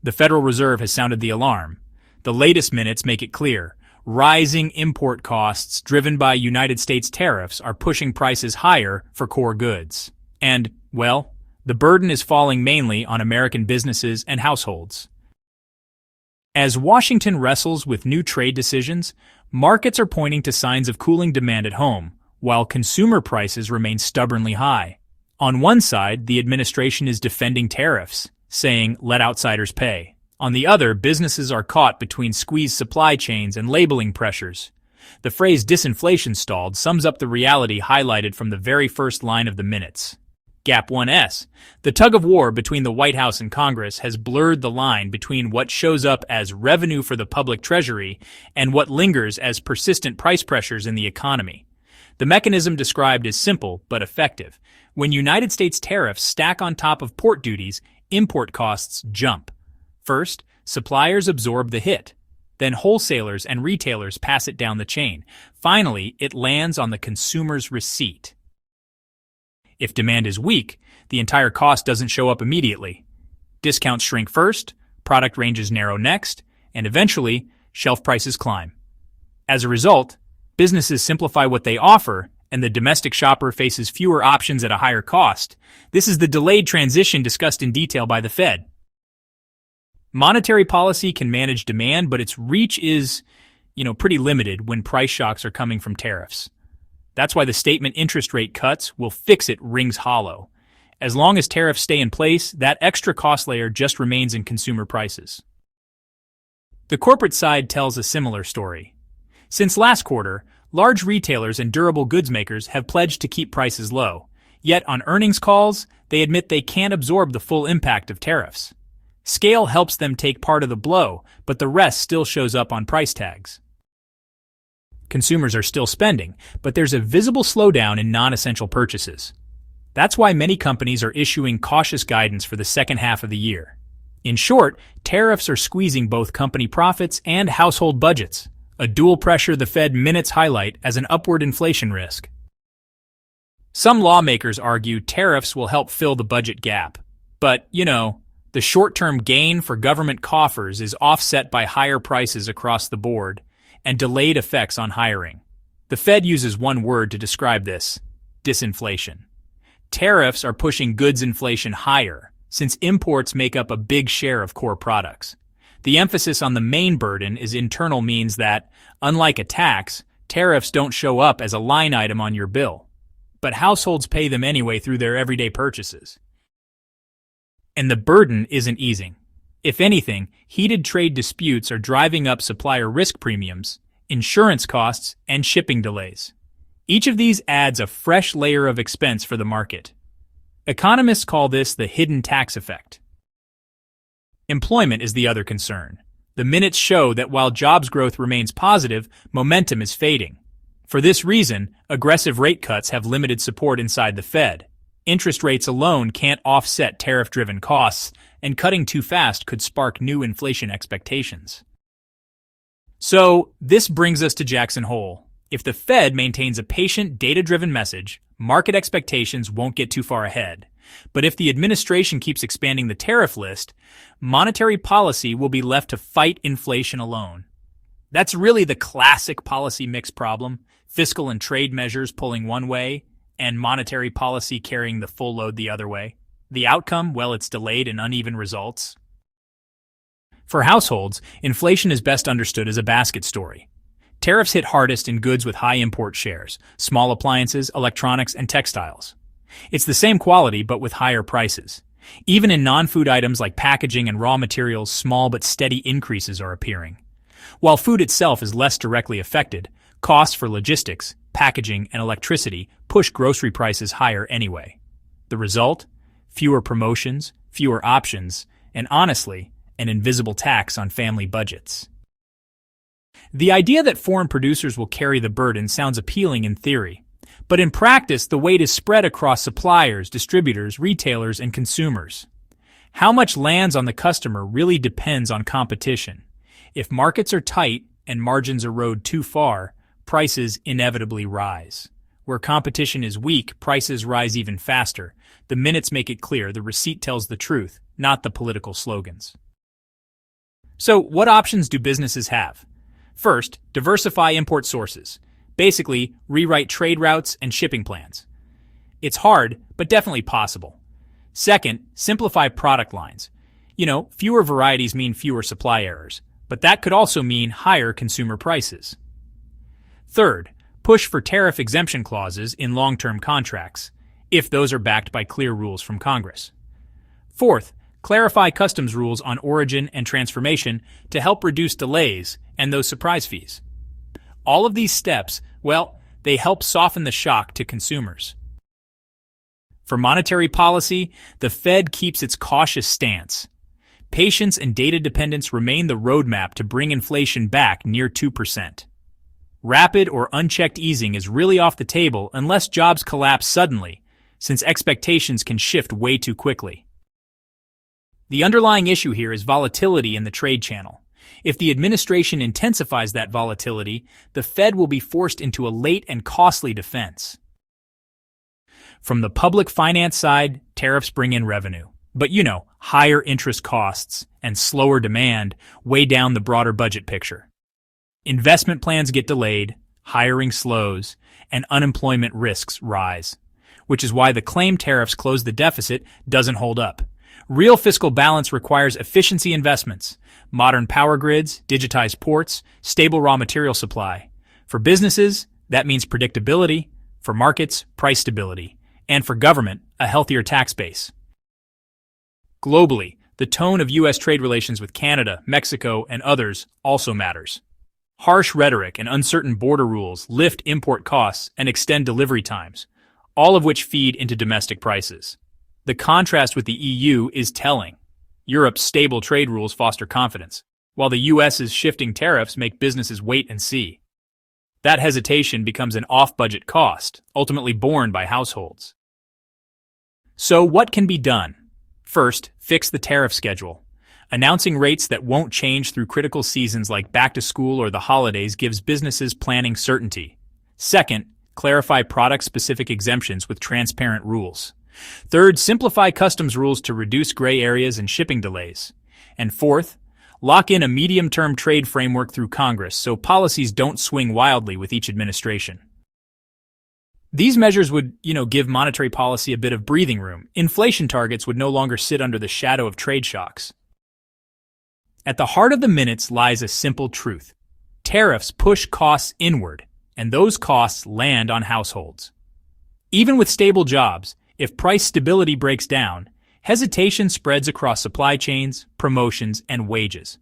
The Federal Reserve has sounded the alarm. The latest minutes make it clear. Rising import costs driven by United States tariffs are pushing prices higher for core goods. And, well, the burden is falling mainly on American businesses and households. As Washington wrestles with new trade decisions, markets are pointing to signs of cooling demand at home, while consumer prices remain stubbornly high. On one side, the administration is defending tariffs, saying, "Let outsiders pay." On the other, businesses are caught between squeezed supply chains and labeling pressures. The phrase disinflation stalled sums up the reality highlighted from the very first line of the minutes. Gap 1S. The tug-of-war between the White House and Congress has blurred the line between what shows up as revenue for the public treasury and what lingers as persistent price pressures in the economy. The mechanism described is simple but effective. When United States tariffs stack on top of port duties, import costs jump. First, suppliers absorb the hit. Then wholesalers and retailers pass it down the chain. Finally, it lands on the consumer's receipt. If demand is weak, the entire cost doesn't show up immediately. Discounts shrink first, product ranges narrow next, and eventually, shelf prices climb. As a result, businesses simplify what they offer, and the domestic shopper faces fewer options at a higher cost. This is the delayed transition discussed in detail by the Fed. Monetary policy can manage demand, but its reach is, pretty limited when price shocks are coming from tariffs. That's why the statement interest rate cuts will fix it rings hollow. As long as tariffs stay in place, that extra cost layer just remains in consumer prices. The corporate side tells a similar story. Since last quarter, large retailers and durable goods makers have pledged to keep prices low. Yet on earnings calls, they admit they can't absorb the full impact of tariffs. Scale helps them take part of the blow, but the rest still shows up on price tags. Consumers are still spending, but there's a visible slowdown in non-essential purchases. That's why many companies are issuing cautious guidance for the second half of the year. In short, tariffs are squeezing both company profits and household budgets, a dual pressure the Fed minutes highlight as an upward inflation risk. Some lawmakers argue tariffs will help fill the budget gap, but, the short-term gain for government coffers is offset by higher prices across the board and delayed effects on hiring. The Fed uses one word to describe this: disinflation. Tariffs are pushing goods inflation higher, since imports make up a big share of core products. The emphasis on the main burden is internal means that, unlike a tax, tariffs don't show up as a line item on your bill. But households pay them anyway through their everyday purchases. And the burden isn't easing. If anything, heated trade disputes are driving up supplier risk premiums, insurance costs, and shipping delays. Each of these adds a fresh layer of expense for the market. Economists call this the hidden tax effect. Employment is the other concern. The minutes show that while jobs growth remains positive, momentum is fading. For this reason, aggressive rate cuts have limited support inside the Fed. Interest rates alone can't offset tariff-driven costs, and cutting too fast could spark new inflation expectations. So, this brings us to Jackson Hole. If the Fed maintains a patient, data-driven message, market expectations won't get too far ahead. But if the administration keeps expanding the tariff list, monetary policy will be left to fight inflation alone. That's really the classic policy mix problem: fiscal and trade measures pulling one way, and monetary policy carrying the full load the other way. The outcome, well, it's delayed and uneven results. For households, inflation is best understood as a basket story. Tariffs hit hardest in goods with high import shares: small appliances, electronics, and textiles. It's the same quality but with higher prices. Even in non-food items like packaging and raw materials, small but steady increases are appearing. While food itself is less directly affected, costs for logistics, packaging, and electricity push grocery prices higher anyway. The result? Fewer promotions, fewer options, and honestly, an invisible tax on family budgets. The idea that foreign producers will carry the burden sounds appealing in theory, but in practice the weight is spread across suppliers, distributors, retailers, and consumers. How much lands on the customer really depends on competition. If markets are tight and margins erode too far, prices inevitably rise. Where competition is weak, prices rise even faster. The minutes make it clear the receipt tells the truth, not the political slogans. So, what options do businesses have? First, diversify import sources. Basically, rewrite trade routes and shipping plans. It's hard, but definitely possible. Second, simplify product lines. Fewer varieties mean fewer supply errors, but that could also mean higher consumer prices. Third, push for tariff exemption clauses in long-term contracts, if those are backed by clear rules from Congress. Fourth, clarify customs rules on origin and transformation to help reduce delays and those surprise fees. All of these steps, they help soften the shock to consumers. For monetary policy, the Fed keeps its cautious stance. Patience and data dependence remain the roadmap to bring inflation back near 2%. Rapid or unchecked easing is really off the table unless jobs collapse suddenly, since expectations can shift way too quickly. The underlying issue here is volatility in the trade channel. If the administration intensifies that volatility, the Fed will be forced into a late and costly defense. From the public finance side, tariffs bring in revenue. But higher interest costs and slower demand weigh down the broader budget picture. Investment plans get delayed, hiring slows, and unemployment risks rise, which is why the claim tariffs close the deficit doesn't hold up. Real fiscal balance requires efficiency investments, modern power grids, digitized ports, stable raw material supply. For businesses, that means predictability. For markets, price stability. And for government, a healthier tax base. Globally, the tone of U.S. trade relations with Canada, Mexico, and others also matters. Harsh rhetoric and uncertain border rules lift import costs and extend delivery times, all of which feed into domestic prices. The contrast with the EU is telling. Europe's stable trade rules foster confidence, while the U.S.'s shifting tariffs make businesses wait and see. That hesitation becomes an off-budget cost, ultimately borne by households. So what can be done? First, fix the tariff schedule. Announcing rates that won't change through critical seasons like back to school or the holidays gives businesses planning certainty. Second, clarify product-specific exemptions with transparent rules. Third, simplify customs rules to reduce gray areas and shipping delays. And fourth, lock in a medium-term trade framework through Congress so policies don't swing wildly with each administration. These measures would, give monetary policy a bit of breathing room. Inflation targets would no longer sit under the shadow of trade shocks. At the heart of the minutes lies a simple truth. Tariffs push costs inward, and those costs land on households. Even with stable jobs, if price stability breaks down, hesitation spreads across supply chains, promotions, and wages.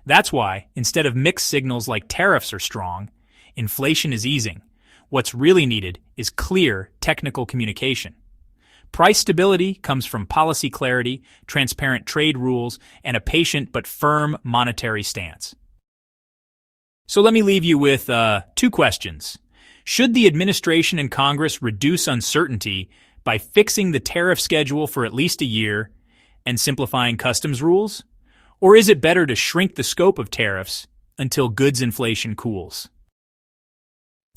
That's why, instead of mixed signals like tariffs are strong, inflation is easing. What's really needed is clear technical communication. Price stability comes from policy clarity, transparent trade rules, and a patient but firm monetary stance. So let me leave you with two questions. Should the administration and Congress reduce uncertainty by fixing the tariff schedule for at least a year and simplifying customs rules? Or is it better to shrink the scope of tariffs until goods inflation cools?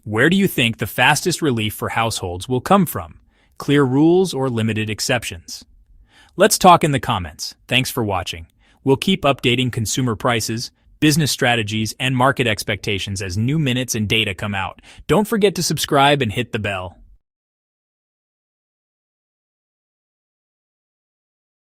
Where do you think the fastest relief for households will come from? Clear rules or limited exceptions? Let's talk in the comments. Thanks for watching. We'll keep updating consumer prices, business strategies, and market expectations as new minutes and data come out. Don't forget to subscribe and hit the bell.